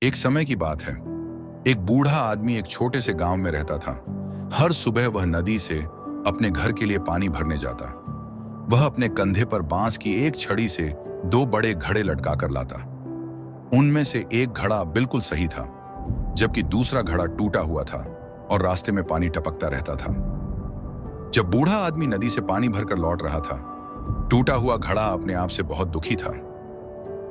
एक समय की बात है। एक बूढ़ा आदमी एक छोटे से गांव में रहता था। हर सुबह वह नदी से अपने घर के लिए पानी भरने जाता। वह अपने कंधे पर बांस की एक छड़ी से दो बड़े घड़े लटका कर लाता। उनमें से एक घड़ा बिल्कुल सही था, जबकि दूसरा घड़ा टूटा हुआ था और रास्ते में पानी टपकता रहता था। जब बूढ़ा आदमी नदी से पानी भरकर लौट रहा था, टूटा हुआ घड़ा अपने आप से बहुत दुखी था।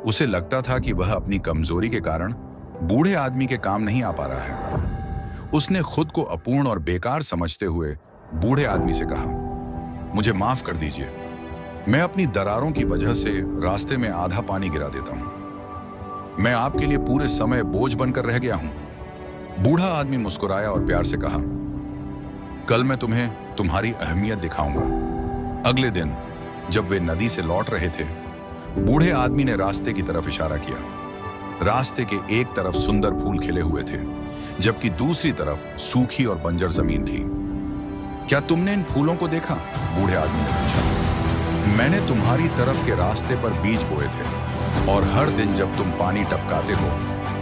उसे लगता था कि वह अपनी कमजोरी के कारण बूढ़े आदमी के काम नहीं आ पा रहा है। उसने खुद को अपूर्ण और बेकार समझते हुए बूढ़े आदमी से कहा, मुझे माफ कर दीजिए, मैं अपनी दरारों की वजह से रास्ते में आधा पानी गिरा देता हूं। मैं आपके लिए पूरे समय बोझ बनकर रह गया हूं। बूढ़ा आदमी मुस्कुराया और प्यार से कहा, कल मैं तुम्हें तुम्हारी अहमियत दिखाऊंगा। अगले दिन जब वे नदी से लौट रहे थे, बूढ़े आदमी ने रास्ते की तरफ इशारा किया। रास्ते के एक तरफ सुंदर फूल खिले हुए थे, जबकि दूसरी तरफ सूखी और बंजर जमीन थी। क्या तुमने इन फूलों को देखा? बूढ़े आदमी ने पूछा। मैंने तुम्हारी तरफ के रास्ते पर बीज बोए थे और हर दिन जब तुम पानी टपकाते हो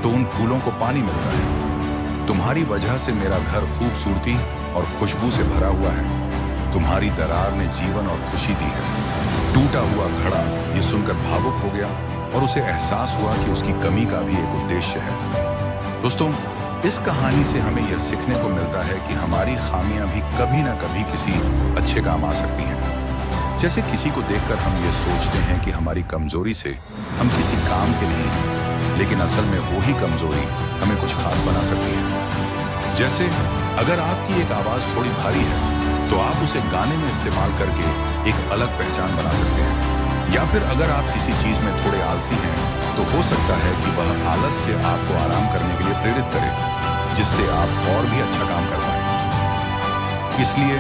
तो उन फूलों को पानी मिलता है। तुम्हारी वजह से मेरा घर खूबसूरती और खुशबू से भरा हुआ है। तुम्हारी दरार ने जीवन और खुशी दी है। टूटा हुआ घड़ा ये सुनकर भावुक हो गया और उसे एहसास हुआ कि उसकी कमी का भी एक उद्देश्य है। दोस्तों, इस कहानी से हमें यह सीखने को मिलता है कि हमारी खामियां भी कभी ना कभी किसी अच्छे काम आ सकती हैं। जैसे किसी को देखकर हम ये सोचते हैं कि हमारी कमजोरी से हम किसी काम के नहीं हैं, लेकिन असल में वही कमजोरी हमें कुछ खास बना सकती है। जैसे अगर आपकी एक आवाज थोड़ी भारी है तो आप उसे गाने में इस्तेमाल करके एक अलग पहचान बना सकते हैं। या फिर अगर आप किसी चीज में थोड़े आलसी हैं तो हो सकता है कि वह आलस्य आपको आराम करने के लिए प्रेरित करे, जिससे आप और भी अच्छा काम कर पाए। इसलिए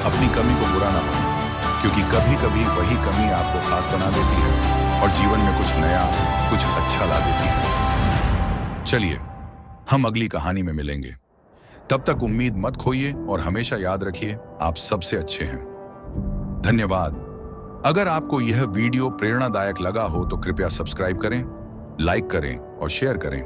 अपनी कमी को बुरा ना मानें, क्योंकि कभी कभी वही कमी आपको खास बना देती है और जीवन में कुछ नया, कुछ अच्छा ला देती है। चलिए, हम अगली कहानी में मिलेंगे। तब तक उम्मीद मत खोइए और हमेशा याद रखिए, आप सबसे अच्छे हैं। धन्यवाद। अगर आपको यह वीडियो प्रेरणादायक लगा हो तो कृपया सब्सक्राइब करें, लाइक करें और शेयर करें।